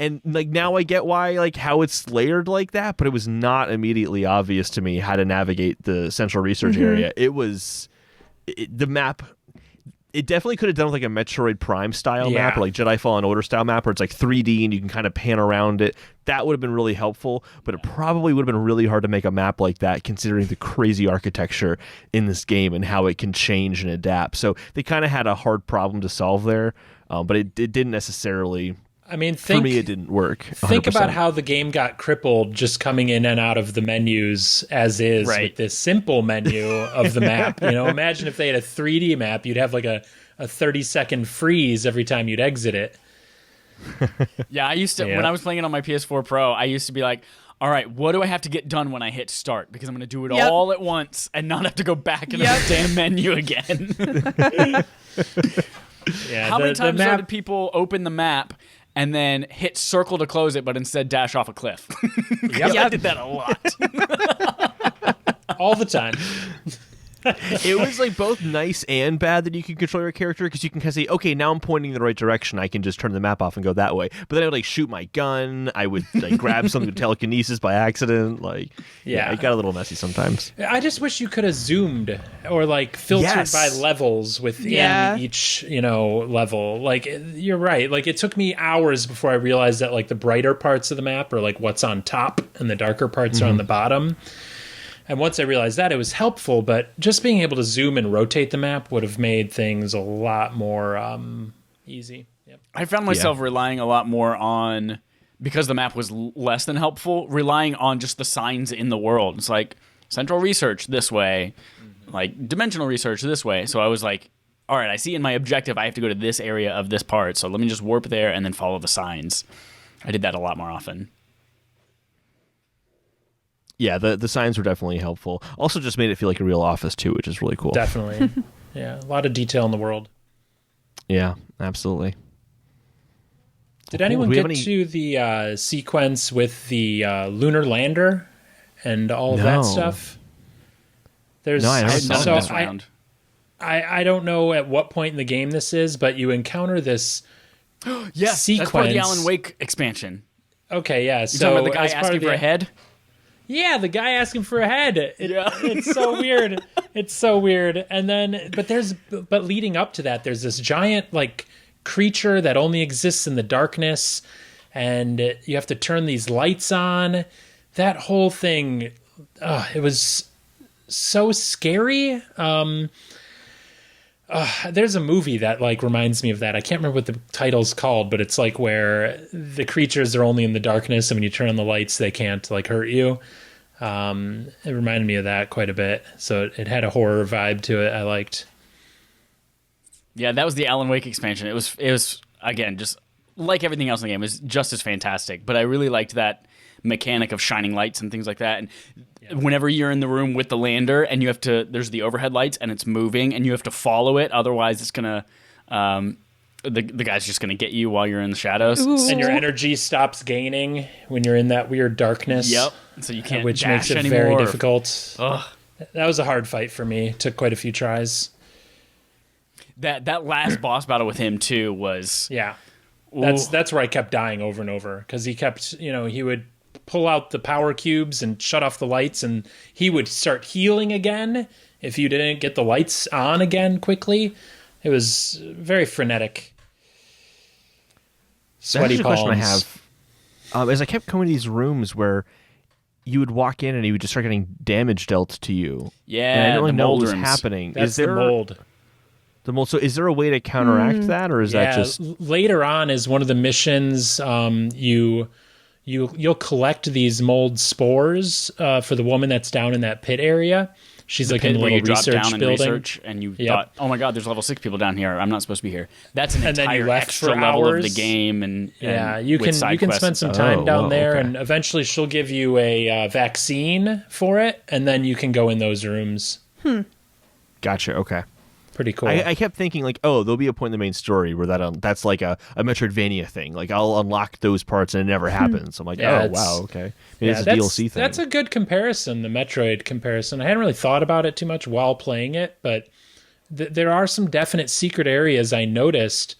And like now I get why like how it's layered like that, but it was not immediately obvious to me how to navigate the Central Research area. The map. It definitely could have done with like a Metroid Prime style map or like Jedi Fallen Order style map where it's like 3D and you can kind of pan around it. That would have been really helpful, but it probably would have been really hard to make a map like that considering the crazy architecture in this game and how it can change and adapt. So they kind of had a hard problem to solve there, but it didn't necessarily... I mean, for me, it didn't work. 100%. Think about how the game got crippled just coming in and out of the menus as is with this simple menu of the map. You know, imagine if they had a 3D map, you'd have like a 30-second freeze every time you'd exit it. Yeah, I used to, when I was playing it on my PS4 Pro, I used to be like, all right, what do I have to get done when I hit start? Because I'm going to do it all at once and not have to go back into the damn menu again. How many times did people open the map and then hit circle to close it, but instead dash off a cliff? I did that a lot. All the time. It was like both nice and bad that you can control your character because you can kind of say, okay, now I'm pointing in the right direction. I can just turn the map off and go that way. But then I would like shoot my gun. I would like grab something with telekinesis by accident. Like, it got a little messy sometimes. I just wish you could have zoomed or like filtered by levels within each, level. Like, you're right. Like, it took me hours before I realized that like the brighter parts of the map are like what's on top and the darker parts are on the bottom. And once I realized that, it was helpful, but just being able to zoom and rotate the map would have made things a lot more easy. Yep. I found myself relying a lot more on, because the map was less than helpful, relying on just the signs in the world. It's like, central research this way, like dimensional research this way. So I was like, all right, I see in my objective I have to go to this area of this part, so let me just warp there and then follow the signs. I did that a lot more often. Yeah, the signs were definitely helpful. Also just made it feel like a real office, too, which is really cool. Definitely. Yeah, a lot of detail in the world. Yeah, absolutely. Did anyone get to the sequence with the lunar lander and all of that stuff? No, I never saw this round. I don't know at what point in the game this is, but you encounter this sequence. That's part of the Alan Wake expansion. Okay, yeah. You're talking about the guy asking for a head? Yeah, the guy asking for a head. It's so weird. It's so weird. And then, but leading up to that, there's this giant like creature that only exists in the darkness, and you have to turn these lights on. That whole thing, it was so scary. There's a movie that like reminds me of that. I can't remember what the title's called, but it's like where the creatures are only in the darkness, and when you turn on the lights, they can't like hurt you. It reminded me of that quite a bit. So it had a horror vibe to it. I liked. Yeah, that was the Alan Wake expansion. It was again just like everything else in the game. It was just as fantastic. But I really liked that mechanic of shining lights and things like that. And whenever you're in the room with the lander and there's the overhead lights and it's moving and you have to follow it, otherwise it's gonna the guy's just gonna get you while you're in the shadows. Ooh. And your energy stops gaining when you're in that weird darkness. Yep. So you can't which dash makes it anymore. very difficult. Ugh. That was a hard fight for me. It took quite a few tries. That last boss battle with him too was That's where I kept dying over and over because he kept he would pull out the power cubes and shut off the lights, and he would start healing again if you didn't get the lights on again quickly. It was very frenetic. Sweaty palms. Question I have, as I kept coming to these rooms where you would walk in and you would just start getting damage dealt to you. Yeah, and I didn't really know what was rooms. happening. That's the mold. The mold. So is there a way to counteract that, or is that just later on? Is one of the missions you'll collect these mold spores for the woman that's down in that pit area, she's The like in pit a where little you drop research down and building. research, and you Yep. thought, "Oh my God, there's level 6 people down here. I'm not supposed to be here." That's an And then you entire left extra for level of the hours. game, and Yeah, and you with can side you can quests spend and some stuff. time down whoa, there, okay. and eventually she'll give you a vaccine for it, and then you can go in those rooms. Gotcha. Okay. Pretty cool. I kept thinking like, oh, there'll be a point in the main story where that's like a Metroidvania thing. Like I'll unlock those parts and it never happens. I'm like, Yeah, oh it's- wow, okay, maybe it's a DLC thing. That's a good comparison, the Metroid comparison. I hadn't really thought about it too much while playing it, but there are some definite secret areas I noticed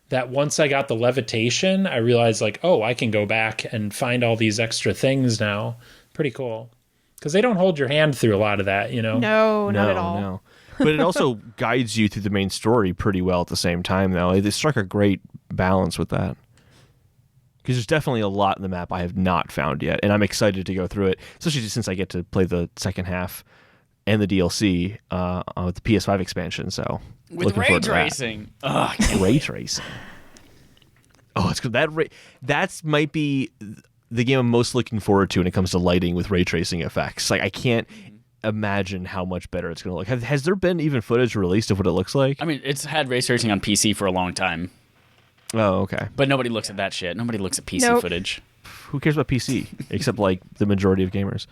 that once I got the levitation, I realized like, oh, I can go back and find all these extra things now. Pretty cool. Because they don't hold your hand through a lot of that, you know? No, not at all. No. But it also guides you through the main story pretty well at the same time, though. They struck a great balance with that. Because there's definitely a lot in the map I have not found yet, and I'm excited to go through it, especially since I get to play the second half and the DLC with the PS5 expansion. So With looking ray forward to that. tracing. Ugh, I can't Ray wait. tracing. Oh, it's good. That might be the game I'm most looking forward to when it comes to lighting with ray tracing effects. Like I can't imagine how much better it's going to look. Has there been even footage released of what it looks like? I mean, it's had ray tracing on PC for a long time, Oh, okay. but nobody looks at that shit. Nobody looks at PC Nope. footage. Who cares about PC except like the majority of gamers?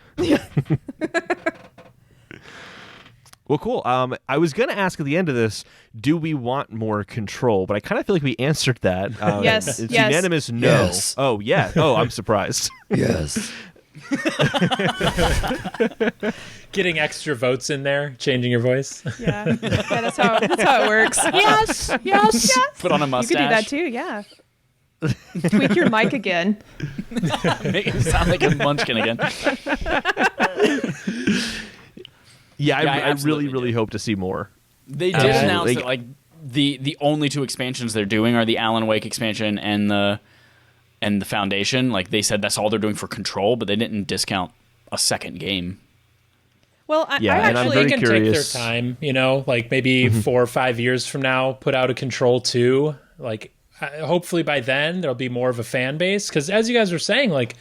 Well, cool. I was going to ask at the end of this, do we want more control? But I kind of feel like we answered that. Yes, It's yes. unanimous no. Yes. Oh, yeah. Oh, I'm surprised. Yes. Getting extra votes in there, changing your voice. Yeah, that's how it works. Yes, yes. Put on a You mustache. could do that too. Yeah. Tweak your mic again. Make it sound like a munchkin again. Yeah, Yeah, I I really, absolutely really hope to see more. They did Absolutely. announce that like the only two expansions they're doing are the Alan Wake expansion and the Foundation. Like they said that's all they're doing for Control, but they didn't discount a second game. Well, I Yeah, and I'm actually very They can curious. take their time, you know, like maybe 4 or 5 years from now, put out a Control 2. Like, hopefully by then there'll be more of a fan base. Because as you guys were saying, like,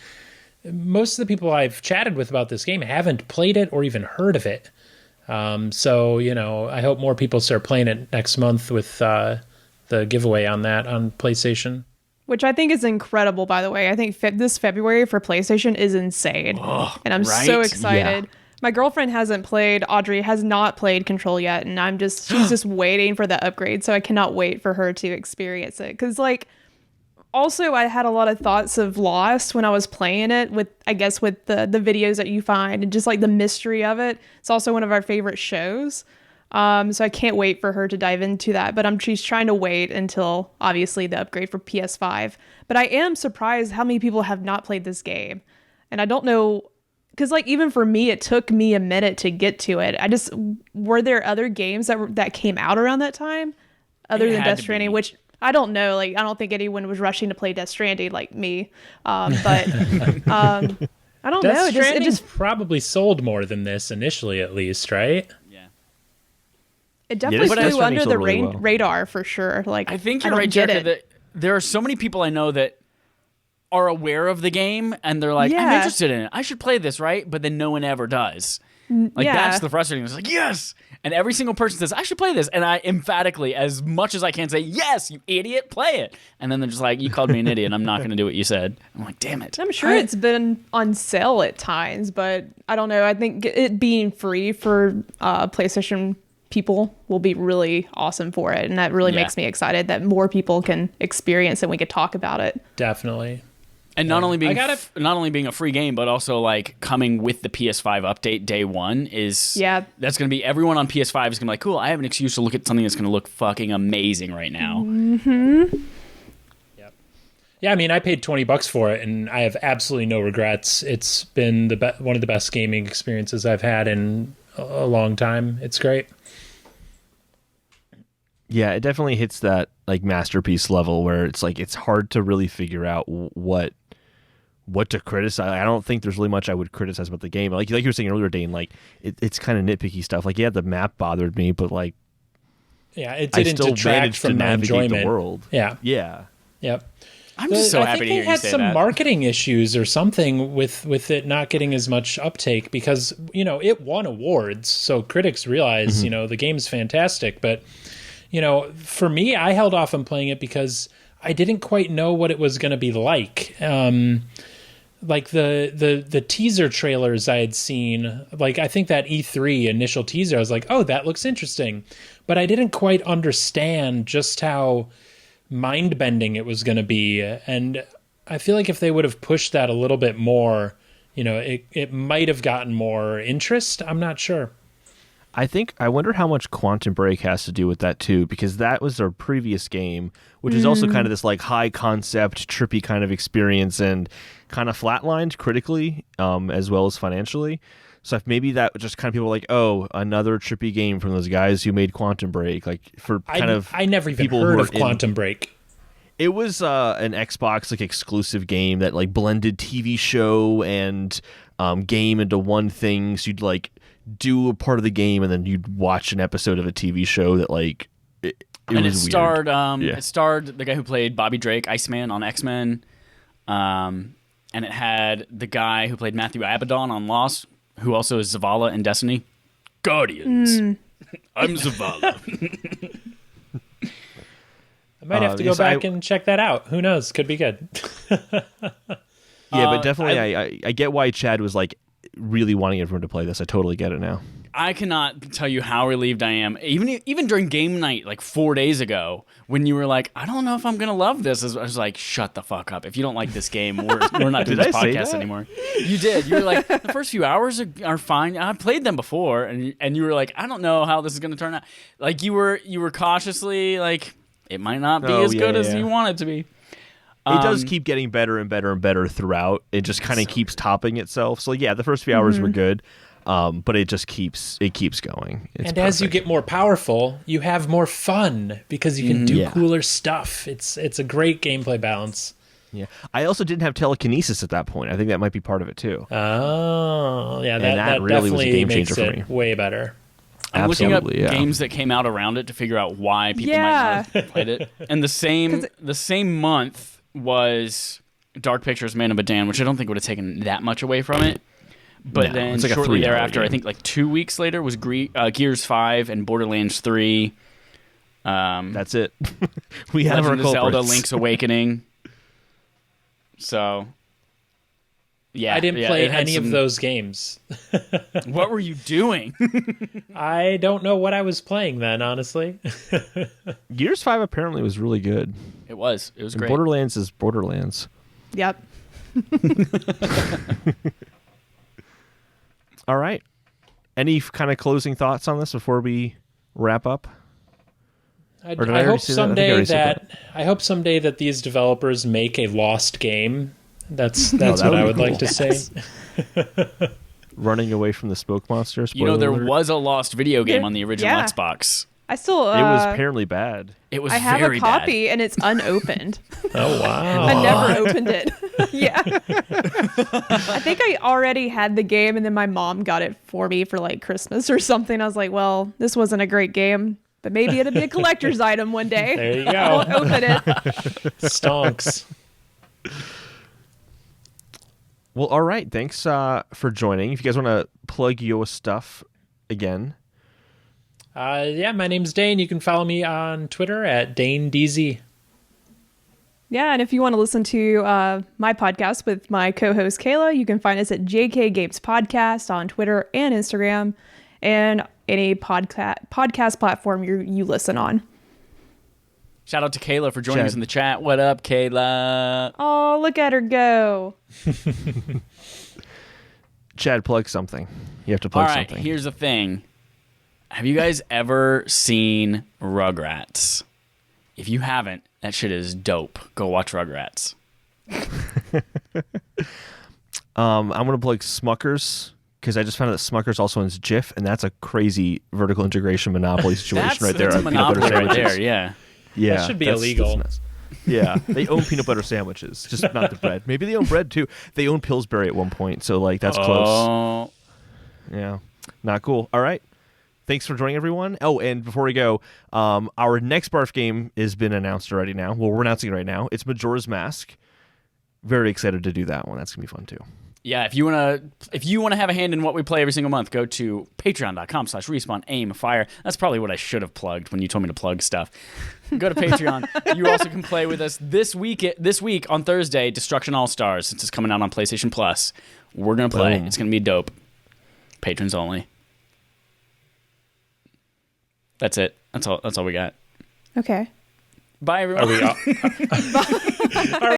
most of the people I've chatted with about this game haven't played it or even heard of it. So, you know, I hope more people start playing it next month with the giveaway on that on PlayStation. which I think is incredible, by the way. I think this February for PlayStation is insane. And I'm so right? excited. My girlfriend hasn't played, Audrey has not played Control yet, and she's just waiting for the upgrade, so I cannot wait for her to experience it. Because, like, also I had a lot of thoughts of Lost when I was playing it with the videos that you find and just, like, the mystery of it. It's also one of our favorite shows. So I can't wait for her to dive into that, but she's trying to wait until obviously the upgrade for PS5. But I am surprised how many people have not played this game. And I don't know, because like even for me, it took me a minute to get to it. Were there other games that came out around that time other It than had Death to Stranding, be. which I don't know. Like, I don't think anyone was rushing to play Death Stranding like me. But I don't know. Death It just Stranding's probably sold more than this initially, at least, right? Yeah. it definitely Death flew Stranding under the sold really well. radar for sure. Like, I think you're don't right, get Jerica, it. that there are so many people I know that are aware of the game and they're like, I'm Yeah. interested in it. I should play this, right? But then no one ever does. Like, yeah. that's the frustrating. It's like, yes! And every single person says, I should play this. And I emphatically, as much as I can, say, yes, you idiot, play it. And then they're just like, you called me an idiot. I'm not going to do what you said. I'm like, damn it. I'm sure it's been on sale at times, but I don't know. I think it being free for PlayStation people will be really awesome for it. And that really Yeah. makes me excited that more people can experience it and we could talk about it. Definitely. And not only being I not only being a free game, but also like coming with the PS5 update day one is that's gonna be everyone on PS5 is gonna be like, cool, I have an excuse to look at something that's gonna look fucking amazing right now. Yeah, I mean, I paid $20 for it, and I have absolutely no regrets. It's been one of the best gaming experiences I've had in a long time. It's great. Yeah, it definitely hits that like masterpiece level where it's like it's hard to really figure out what to criticize. I don't think there's really much I would criticize about the game. Like you were saying earlier, Dane, like it's kind of nitpicky stuff. Like, yeah, the map bothered me, but like Yeah, it I didn't still detract managed to from my navigate enjoyment. the world. Yeah. Yeah. Yep. I'm just so I happy think to hear they you had say some that. marketing issues or something with it not getting as much uptake because, it won awards. So critics realize, the game's fantastic. But, for me, I held off on playing it because I didn't quite know what it was going to be like. Like the teaser trailers I had seen, like I think that E3 initial teaser, I was like, oh, that looks interesting. But I didn't quite understand just how mind-bending it was going to be. And I feel like if they would have pushed that a little bit more, it might have gotten more interest. I'm not sure. I wonder how much Quantum Break has to do with that too, because that was their previous game, which is also kind of this like high concept, trippy kind of experience and kind of flatlined critically, as well as financially. So if maybe that just kind of people were like, oh, another trippy game from those guys who made Quantum Break, like for kind of I never even people heard who of Quantum Break. It was an Xbox like exclusive game that like blended TV show and game into one thing. So you'd like do a part of the game and then you'd watch an episode of a TV show that like it And was it starred weird. it starred the guy who played Bobby Drake, Iceman on X-Men. And it had the guy who played Matthew Abaddon on Lost, who also is Zavala in Destiny. Guardians. I'm Zavala. I might have to go back and check that out. Who knows? Could be good. Yeah, but definitely I get why Chad was like really wanting everyone to play this. I totally get it now. I cannot tell you how relieved I am. Even during game night, like 4 days ago, when you were like, I don't know if I'm going to love this. I was like, shut the fuck up. If you don't like this game, we're not doing this podcast anymore. You did. You were like, the first few hours are fine. I've played them before. And you were like, I don't know how this is going to turn out. Like you were cautiously like, it might not be as good as you want it to be. It does keep getting better and better and better throughout. It just kind of keeps topping itself. So yeah, the first few hours were good. But it just keeps going. It's and as you get more powerful, you have more fun because you can do cooler stuff. It's a great gameplay balance. Yeah, I also didn't have telekinesis at that point. I think that might be part of it too. Oh, yeah, that really definitely was a game makes changer for it me. way better. I'm looking up Absolutely, yeah. games that came out around it to figure out why people might not have played it. And the same month was Dark Pictures Man of Medan, which I don't think would have taken that much away from it. But then it's like shortly a 3-hour thereafter, game. I think like 2 weeks later, was Gears 5 and Borderlands 3. That's it. We have Legend our of Zelda: culprits. Link's Awakening. So, yeah, I didn't yeah, play it had any of those games. What were you doing? I don't know what I was playing then, honestly. Gears 5 apparently was really good. It was And great. Borderlands is Borderlands. Yep. All right. Any kind of closing thoughts on this before we wrap up? I Or did I already hope say that? I think I already said I hope someday that these developers make a Lost game. That's that what would I be would like cool. to say. Running away from the smoke monster. You know, there spoiler alert. was a Lost video game on the original Yeah. Xbox. I still. It was apparently bad. It was I have very a copy and it's unopened. Oh wow! I never opened it. Yeah. I think I already had the game and then my mom got it for me for like Christmas or something. I was like, well, this wasn't a great game, but maybe it'll be a collector's item one day. There you I won't go. open it. Stonks. Well, all right. Thanks for joining. If you guys want to plug your stuff again. Yeah, my name's Dane. You can follow me on Twitter at Dane Deasy. Yeah, and if you want to listen to my podcast with my co-host Kayla, you can find us at JK Games Podcast on Twitter and Instagram, and any podcast platform you listen on. Shout out to Kayla for joining Chad. us in the chat. What up, Kayla? Oh, look at her go! Chad, plug something. You have to plug All right, something. here's the thing. Have you guys ever seen Rugrats? If you haven't, that shit is dope. Go watch Rugrats. I'm going to plug Smuckers because I just found out that Smuckers also owns Jif, and that's a crazy vertical integration monopoly situation right there. That's a on peanut butter monopoly right sandwiches. there, yeah. Yeah, That should be that's illegal. nuts. Yeah, they own peanut butter sandwiches, just not the bread. Maybe they own bread too. They own Pillsbury at one point, so like that's close. Oh, Yeah, not cool. All right, thanks for joining, everyone. Oh, and before we go, our next BARF game has been announced already now. Well, we're announcing it right now. It's Majora's Mask. Very excited to do that one. That's going to be fun, too. Yeah, if you wanna have a hand in what we play every single month, go to patreon.com/respawn-aim-fire. That's probably what I should have plugged when you told me to plug stuff. Go to Patreon. You also can play with us this week on Thursday, Destruction All-Stars, since it's coming out on PlayStation Plus. We're gonna play. Boom. It's gonna be dope. Patrons only. That's it. That's all we got. Okay. Bye, everyone. Are we